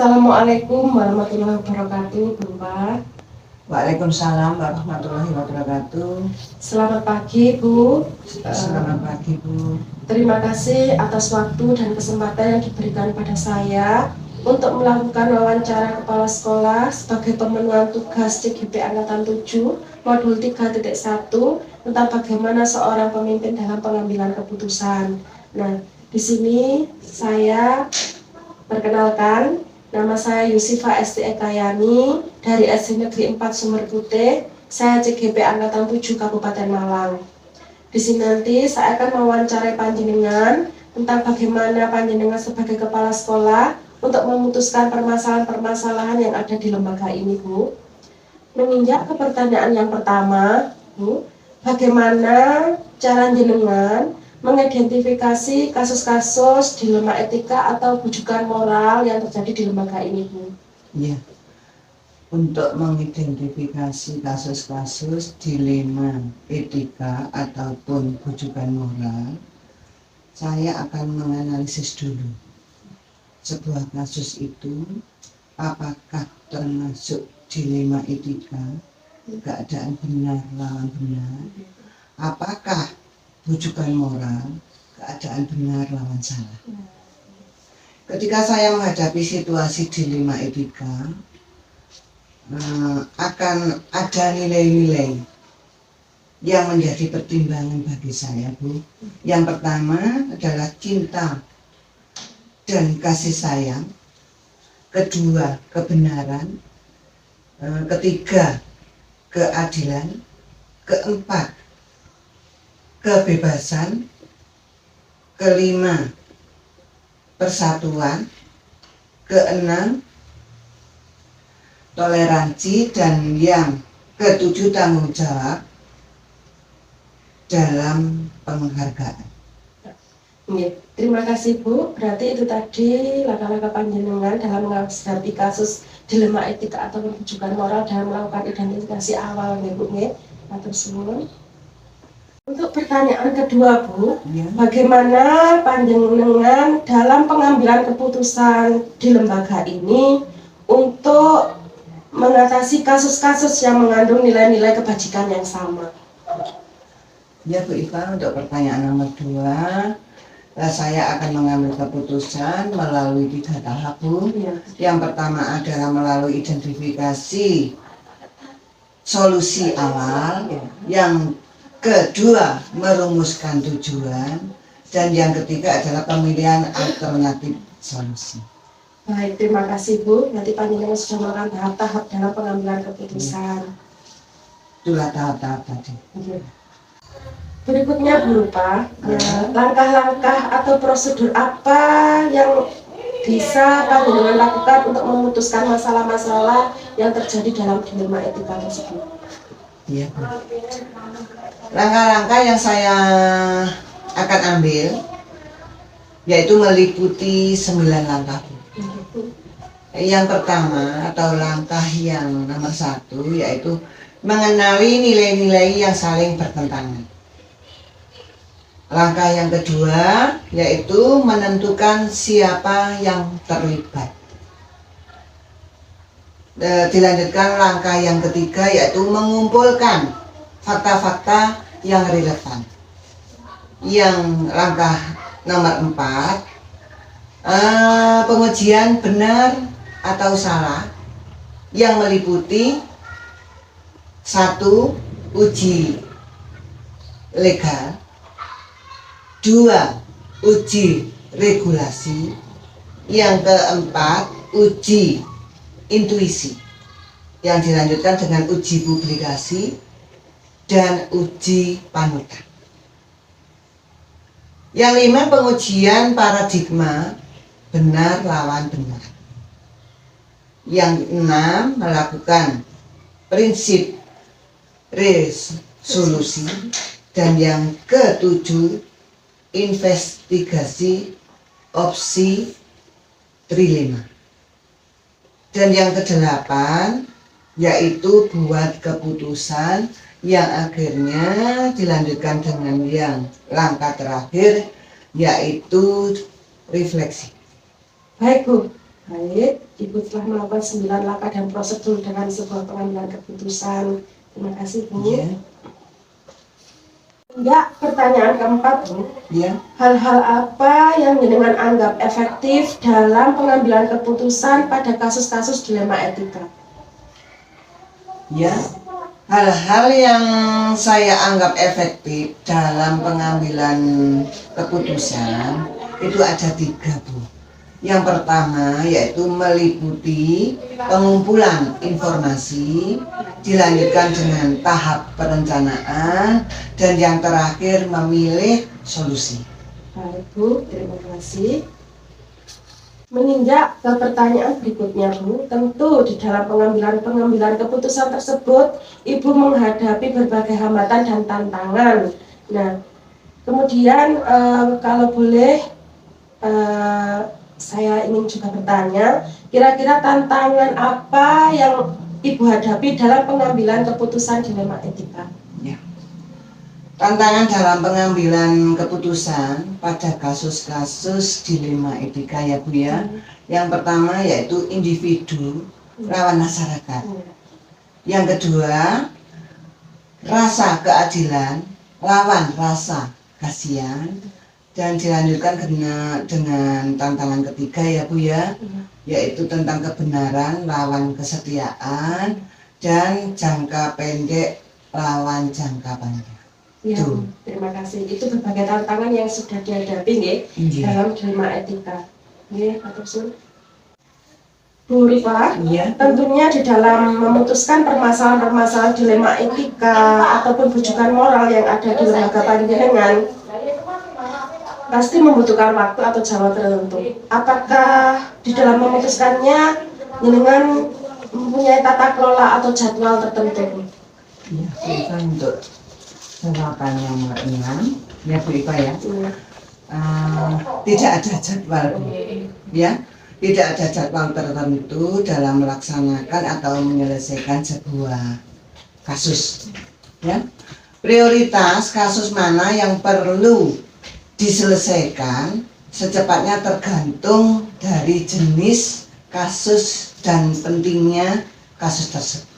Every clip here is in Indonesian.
Assalamualaikum warahmatullahi wabarakatuh, Bapak. Waalaikumsalam warahmatullahi wabarakatuh. Selamat pagi, Bu. Selamat pagi, Bu. Terima kasih atas waktu dan kesempatan yang diberikan pada saya untuk melakukan wawancara kepala sekolah sebagai pemenuhan tugas CGP Angkatan 7 Modul 3.1 tentang bagaimana seorang pemimpin dalam pengambilan keputusan. Nah, di sini saya perkenalkan, nama saya Yusifa Esti Ekayani dari SD Negeri 4 Sumber Putih. Saya CGP Angkatan 7 Kabupaten Malang. Di sini nanti saya akan mewawancarai panjenengan tentang bagaimana panjenengan sebagai kepala sekolah untuk memutuskan permasalahan-permasalahan yang ada di lembaga ini, Bu. Menginjak ke pertanyaan yang pertama, Bu, bagaimana cara jenengan mengidentifikasi kasus-kasus dilema etika atau bujukan moral yang terjadi di lembaga ini, Bu? Ya, untuk mengidentifikasi kasus-kasus dilema etika ataupun bujukan moral, saya akan menganalisis dulu sebuah kasus itu apakah termasuk dilema etika, keadaan benar lawan benar, apakah bujukan moral, keadaan benar lawan salah. Ketika saya menghadapi situasi dilema etika, akan ada nilai-nilai yang menjadi pertimbangan bagi saya, Bu. Yang pertama adalah cinta dan kasih sayang, kedua kebenaran, ketiga keadilan, keempat kebebasan, kelima persatuan, keenam toleransi, dan yang ketujuh tanggung jawab dalam penghargaan. Terima kasih, Bu. Berarti itu tadi langkah-langkah panjenengan dalam menghadapi kasus dilema etika atau bujukan moral dalam melakukan identifikasi awal, Bu. Matur suwun. Untuk pertanyaan kedua, Bu, Ya. bagaimana panjenengan dalam pengambilan keputusan di lembaga ini untuk mengatasi kasus-kasus yang mengandung nilai-nilai kebajikan yang sama? Ya, Bu Iva, untuk pertanyaan nomor 2, saya akan mengambil keputusan melalui 3 tahap, Bu. Ya. Yang pertama adalah melalui identifikasi solusi awal, yang kedua merumuskan tujuan, dan yang ketiga adalah pemilihan alternatif solusi. Baik, terima kasih, Bu. Nanti panjenengan sudah melakukan tahap-tahap dalam pengambilan keputusan. Itulah tahap-tahap tadi. Berikutnya berupa langkah-langkah atau prosedur apa yang bisa panjenengan lakukan untuk memutuskan masalah-masalah yang terjadi dalam dilema etika tersebut. Iya, Bu. Langkah-langkah yang saya akan ambil yaitu meliputi 9 langkah. Yang pertama atau langkah yang nomor 1 yaitu mengenali nilai-nilai yang saling bertentangan. Langkah yang kedua yaitu menentukan siapa yang terlibat. Dilanjutkan langkah yang ketiga yaitu mengumpulkan fakta-fakta yang relevan. Yang langkah nomor 4, pengujian benar atau salah yang meliputi 1. Uji legal, 2. Uji regulasi, yang keempat uji intuisi, yang dilanjutkan dengan uji publikasi dan uji panutan. Yang 5, pengujian paradigma benar lawan benar. Yang 6, melakukan prinsip resolusi, dan yang ke-7, investigasi opsi trilema. Dan yang ke-8 yaitu buat keputusan, yang akhirnya dilanjutkan dengan yang langkah terakhir yaitu refleksi. Baik, Bu. Baik, Ibu telah melakukan 9 langkah dan prosedur dengan sebuah pengambilan keputusan. Terima kasih, Bu. Iya. Ya, pertanyaan keempat, Bu. Iya. Hal-hal apa yang jenengan anggap efektif dalam pengambilan keputusan pada kasus-kasus dilema etika? Ya, hal-hal yang saya anggap efektif dalam pengambilan keputusan itu ada 3, Bu. Yang pertama yaitu meliputi pengumpulan informasi, dilanjutkan dengan tahap perencanaan, dan yang terakhir memilih solusi. Baik, Bu, terima kasih. Menginjak ke pertanyaan berikutnya, Bu, tentu di dalam pengambilan keputusan tersebut, Ibu menghadapi berbagai hambatan dan tantangan. Nah, kemudian kalau boleh saya ingin juga bertanya, kira-kira tantangan apa yang Ibu hadapi dalam pengambilan keputusan dilema etika? Ya. Tantangan dalam pengambilan keputusan pada kasus-kasus dilema etika ya Bu ya. Yang pertama yaitu individu lawan masyarakat. Yang kedua, rasa keadilan lawan rasa kasihan. Dan dilanjutkan dengan tantangan ketiga ya Bu ya, yaitu tentang kebenaran lawan kesetiaan dan jangka pendek lawan jangka panjang. Ya, terima kasih. Itu berbagai tantangan yang sudah dihadapi dalam dilema etika. Bu Rifa, tentunya di dalam memutuskan permasalahan-permasalahan dilema etika ataupun rujukan moral yang ada di lembaga panjenengan pasti membutuhkan waktu atau jadwal tertentu. Apakah di dalam memutuskannya dengan mempunyai tata kelola atau jadwal tertentu? Ya, kita untuk jawaban yang ringan, ya Bu Ipa ya. Tidak ada jadwal, ya. Tidak ada jadwal tertentu dalam melaksanakan atau menyelesaikan sebuah kasus. Ya. Prioritas kasus mana yang perlu diselesaikan secepatnya tergantung dari jenis kasus dan pentingnya kasus tersebut.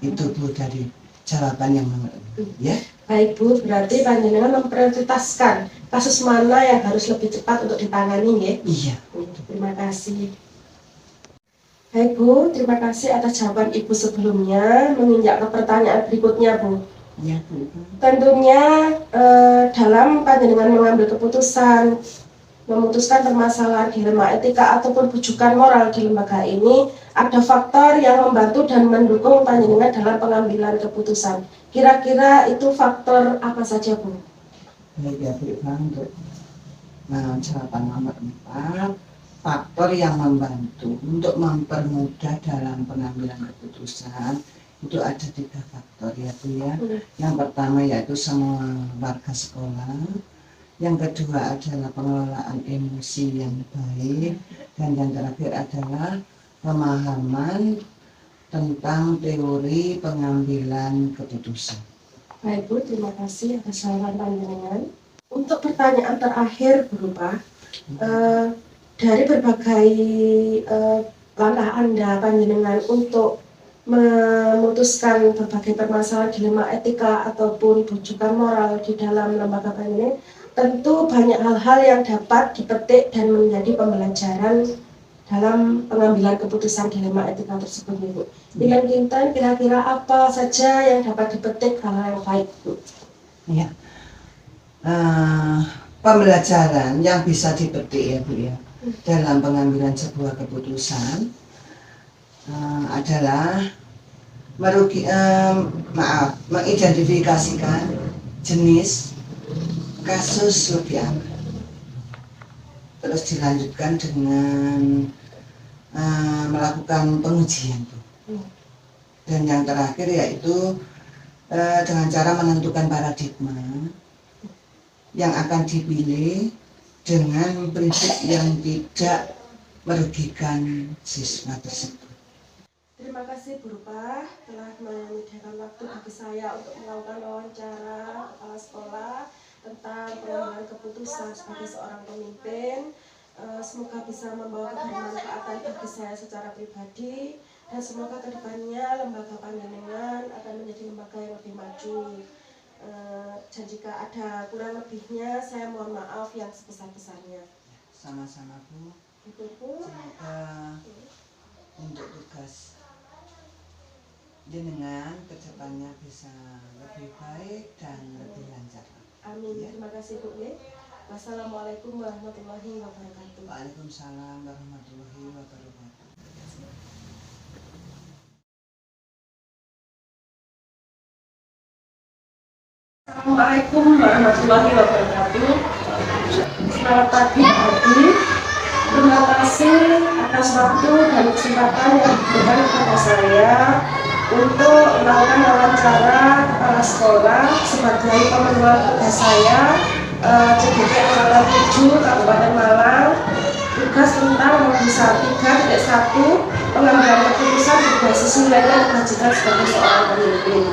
Itu Bu dari jawaban yang ya. Baik Bu, berarti panjenengan memprioritaskan kasus mana yang harus lebih cepat untuk ditangani ya? Iya. Terima kasih. Baik Bu, terima kasih atas jawaban Ibu sebelumnya. Menginjak ke pertanyaan berikutnya Bu. Ya, Bu. Tentunya dalam panjenengan mengambil keputusan memutuskan permasalahan dilema etika ataupun rujukan moral di lembaga ini, ada faktor yang membantu dan mendukung panjenengan dalam pengambilan keputusan. Kira-kira itu faktor apa saja, Bu? Baik ya, Bu, untuk jawaban nomor 4, faktor yang membantu untuk mempermudah dalam pengambilan keputusan itu ada 3 faktor ya Bu ya. Yang pertama yaitu semua warga sekolah, yang kedua adalah pengelolaan emosi yang baik, dan yang terakhir adalah pemahaman tentang teori pengambilan keputusan. Baik Bu, terima kasih atas jawaban panjenengan. Untuk pertanyaan terakhir berupa dari berbagai langkah Anda panjenengan untuk memutuskan berbagai permasalahan dilema etika ataupun rujukan moral di dalam lembaga panjenengan, tentu banyak hal-hal yang dapat dipetik dan menjadi pembelajaran dalam pengambilan keputusan dilema etika tersebut, Bu. Dengan Kinten, kira-kira apa saja yang dapat dipetik hal-hal yang baik, Bu? Ya, pembelajaran yang bisa dipetik ya Bu ya dalam pengambilan sebuah keputusan adalah mengidentifikasikan jenis kasus lebih aman, terus dilanjutkan dengan melakukan pengujian, dan yang terakhir yaitu dengan cara menentukan paradigma yang akan dipilih dengan prinsip yang tidak merugikan siswa tersebut. Terima kasih Bu Rupa telah menyediakan waktu bagi saya untuk melakukan wawancara kepala sekolah tentang pengambilan keputusan sebagai seorang pemimpin. Semoga bisa membawa kebermanfaatan bagi saya secara pribadi, dan semoga kedepannya lembaga panjenengan akan menjadi lembaga yang lebih maju. Dan jika ada kurang lebihnya, saya mohon maaf yang sebesar-besarnya. Sama-sama Bu. Itu Bu. Semoga untuk tugas jenengan kedepannya bisa lebih baik dan lebih lancar. Amin. Ya. Terima kasih Bu. Wassalamualaikum warahmatullahi wabarakatuh. Waalaikumsalam warahmatullahi wabarakatuh. Assalamualaikum warahmatullahi wabarakatuh. Selamat pagi Adi. Terima kasih atas waktu dan kesempatan yang diberikan kepada saya untuk melakukan wawancara kepala sekolah sebagai pemenuhan tugas saya CGP Angkatan 7 Kabupaten Malang. Tugas tentang modul 3.1 pengambilan keputusan berbasis nilai dan kebajikan sebagai seorang pemimpin.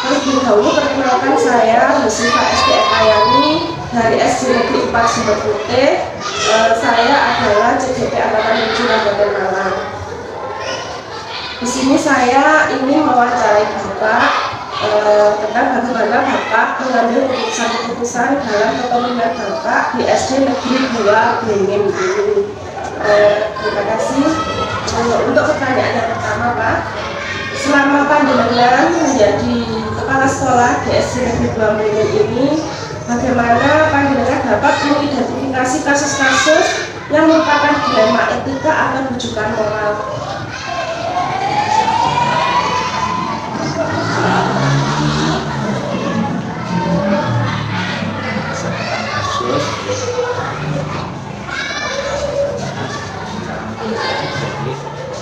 Terlebih dahulu perkenalkan saya Muslifa SDF Ayani dari SD Negeri 4 Sumber Putih. Saya adalah CGP Angkatan 7 Kabupaten Malang. Di sini saya ingin mewawancarai Bapak tentang bagaimana Bapak mengambil keputusan-keputusan dalam kepemimpinan Bapak di SD Negeri 2 Beringin ini. Terima kasih. Untuk pertanyaan yang pertama Pak, selama panjenengan menjadi kepala sekolah di SD Negeri 2 Beringin ini, bagaimana panjenengan dapat mengidentifikasi kasus-kasus yang merupakan dilema etika atau rujukan moral?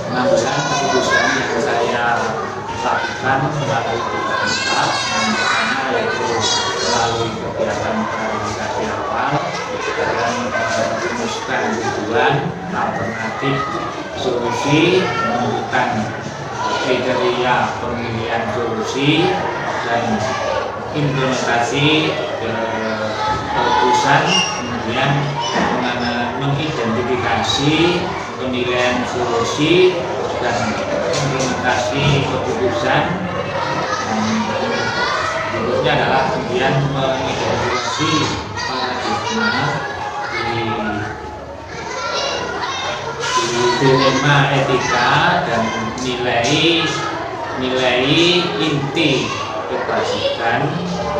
Pengambilan keputusan yang saya lakukan melalui tiga tahap. Yang pertama yaitu melalui kegiatan klarifikasi awal dan merumuskan tujuan, alternatif, solusi, menentukan kriteria pemilihan solusi dan implementasi keputusan, kemudian mengidentifikasi penilaian solusi dan implementasi keputusan. Berikutnya adalah kemudian mengidentifikasi paradigma di dilema etika dan nilai inti kebajikan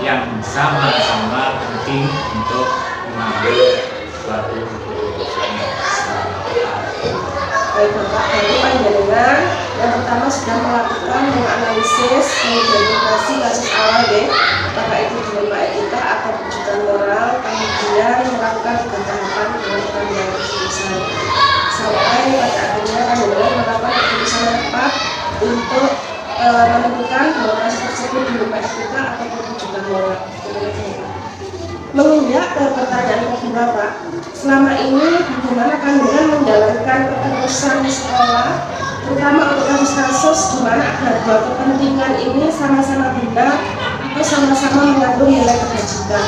yang sama-sama penting untuk mengambil suatu keputusan. Baik Bapak, dari panjenengan yang pertama sudah melakukan menganalisis, mengidentifikasi kasus awal apakah itu dilema etika atau rujukan moral, kemudian melakukan tiga tahapan dengan pengambilan keputusan sampai pada akhirnya panjenengan melakukan keputusan yang tepat untuk menentukan bahwa kasus tersebut dilema etika atau rujukan moral. Menginjak ke pertanyaan kedua Pak, selama ini bagaimana panjenengan menjalankan keputusan di sekolah, terutama untuk kasus-kasus di mana ada dua kepentingan ini sama-sama benar atau sama-sama mengandung nilai kebajikan?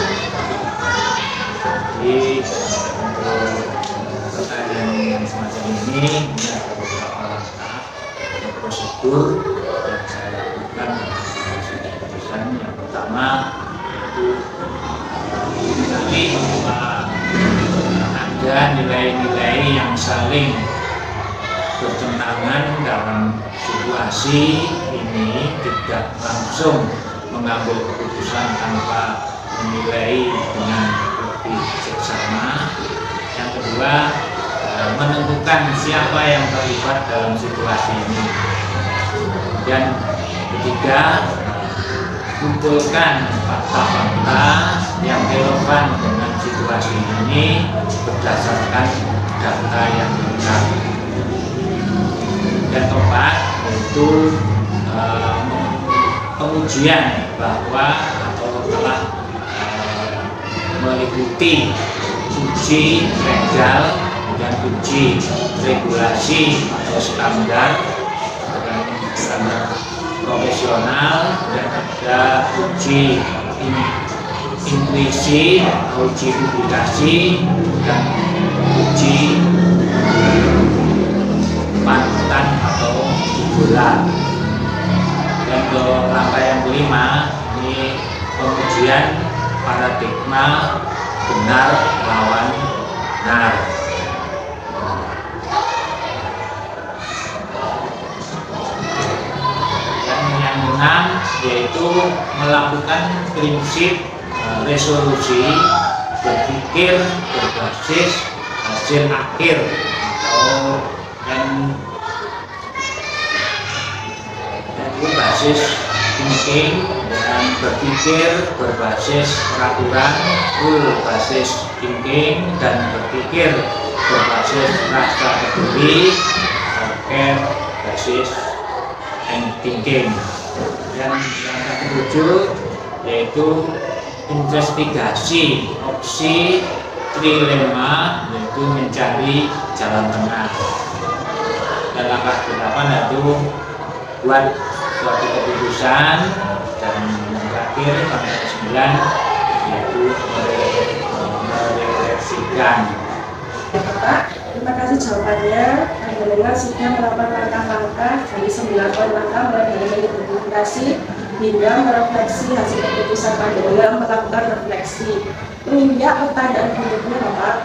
Jadi untuk pertanyaan yang semacam ini ada beberapa langkah prosedur yang saya lakukan keputusan. Yang pertama itu mengenali bahwa ada nilai-nilai yang saling bertentangan dalam situasi ini, tidak langsung mengambil keputusan tanpa menilai dengan lebih seksama. Yang kedua, menentukan siapa yang terlibat dalam situasi ini. Dan ketiga, kumpulkan fakta-fakta yang relevan dengan situasi ini berdasarkan data yang lengkap. Dan keempat, yaitu pengujian bahwa atau telah meliputi uji legal dan uji regulasi atau standar profesional, dan ada uji intuisi, uji publikasi, dan uji panutan atau idola. Dan ke langkah yang kelima ini pengujian paradigma benar lawan benar. Dan yang keenam yaitu melakukan prinsip resolusi berpikir berbasis hasil akhir atau basis thinking, dan berpikir berbasis peraturan, basis thinking, dan berpikir berbasis rasa peduli, basis thinking. Dan yang ketujuh yaitu investigasi opsi trilema, yaitu mencari jalan tengah. Dan langkah ke-8 yaitu buat suatu keputusan, dan yang terakhir langkah ke-9 yaitu merefleksikan. Bapak, terima kasih jawabannya. Panjenengan sudah melakukan langkah-langkah dari 9 poin langkah mulai dari mengidentifikasi hingga merefleksi hasil keputusan panjenengan melakukan refleksi. Menginjak pertanyaan berikutnya, Bapak.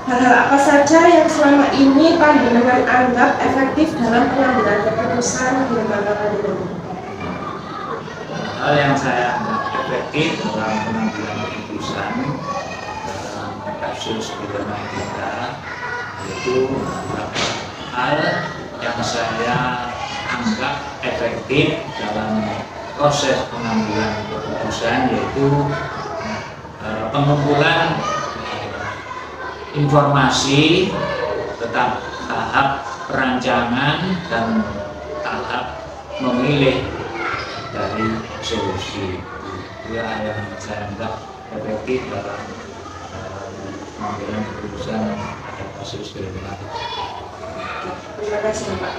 Hal-hal apa saja yang selama ini panjenengan anggap efektif dalam pengambilan keputusan di lembaga panjenengan? Hal yang saya anggap efektif dalam pengambilan keputusan dalam kasus pidana kita yaitu beberapa hal yang saya anggap efektif dalam proses pengambilan keputusan, yaitu pengumpulan informasi tentang tahap perancangan dan tahap memilih dari solusi. Itu yang saya anggap efektif dalam pengambilan keputusan pada kasus kriminal. Terima kasih, Pak.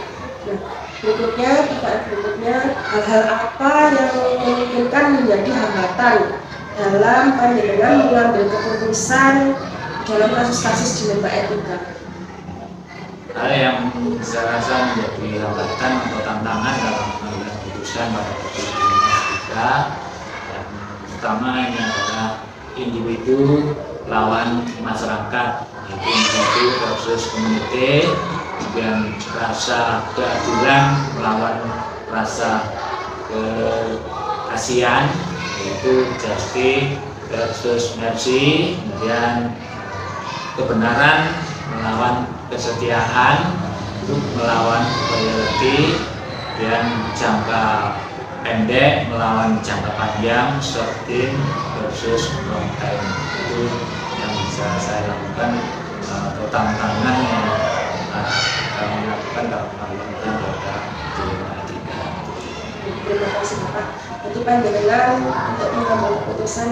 Nah, pertanyaan berikutnya, hal-hal apa yang memungkinkan menjadi hambatan dalam panjenengan mengambil keputusan dalam kasus-kasus di lembaga etika? Hal yang saya rasa menjadi hambatan atau tantangan dalam pengambilan keputusan pada kasus kriminal etika, yang pertama ini adalah individu lawan masyarakat, yaitu individu versus komunitas, kemudian rasa keadilan melawan rasa kekasihan, yaitu justice versus mercy, kemudian kebenaran melawan kesetiaan, melawan loyalty, dan jangka pendek melawan jangka panjang, short term versus long term. Itu yang bisa saya lakukan atau tantangan yang kami lakukan dalam pengambilan data dilema etika. Terima kasih, Bapak. Jadi panjenengan untuk mengambil keputusan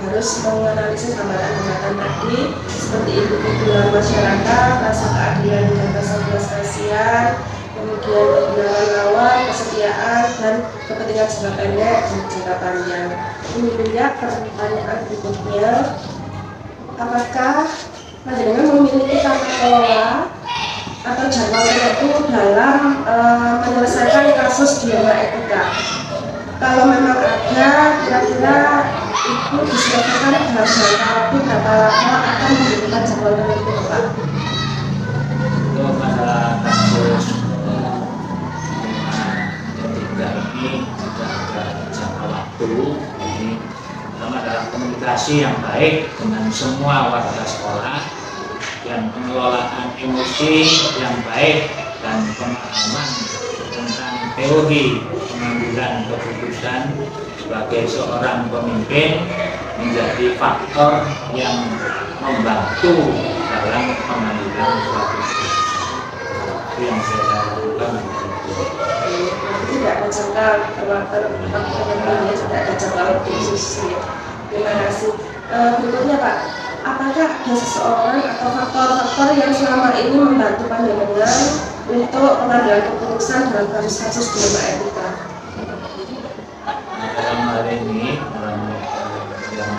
harus menganalisis hambatan-hambatan tadi seperti individu masyarakat, rasa keadilan dan rasa belas kasihan, kemudian kebenaran lawan, kesetiaan, dan kepentingan jangka pendek dan jangka panjang. Kemudian pertanyaan berikutnya, apakah panjenengan memiliki tata kelola atau jadwal tertentu dalam menyelesaikan kasus dilema etika? Kalau memang ada, kira-kira itu disediakan dalam jangka waktu berapa lama akan membutuhkan jadwal tertentu, Pak? Untuk pada kasus etika ini tidak ada jangka waktu. Ini pertama adalah komunikasi yang baik dengan semua warga sekolah, dan pengelolaan emosi yang baik, dan pemahaman tentang teori pengambilan keputusan sebagai seorang pemimpin menjadi faktor yang membantu dalam pengambilan suatu keputusan. Itu yang saya lakukan. Tidak ada jangka waktu tertentu, tidak ada jangka waktu khusus. Terima kasih. Berikutnya, Pak, apakah ada seseorang atau faktor-faktor yang selama ini membantu panjenengan untuk pengambilan keputusan dalam kasus-kasus dilema etika? Dalam hal ini, dalam yang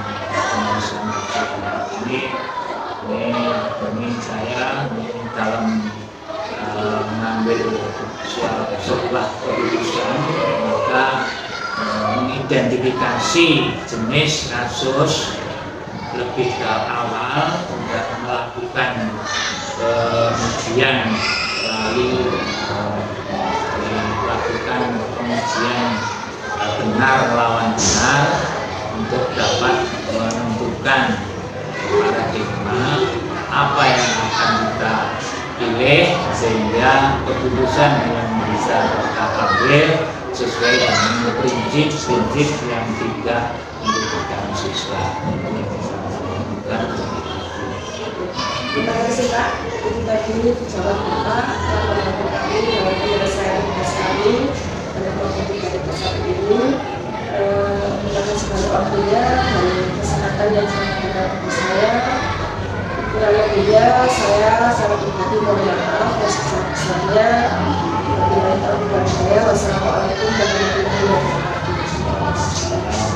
mengambil sebuah keputusan, maka mengidentifikasi jenis kasus lebih awal, tidak melakukan pengujian, lalu dilakukan pengujian benar lawan benar untuk dapat menentukan paradigma apa yang akan kita pilih, sehingga keputusan yang bisa kita ambil sesuai dengan prinsip-prinsip yang tidak merugikan siswa. Terima kasih Pak. Itu tadi dijawab Bapak yang membantu kami dalam penyelesaian tugas kami pada kelompok 3 ini. Terima kasih banyak waktunya dan kesempatan yang sangat berharga bagi saya. Kurang lebihnya saya sangat pribadi mohon maaf dan sebesar-besarnya. Wassalamualaikum warahmatullahi wabarakatuh.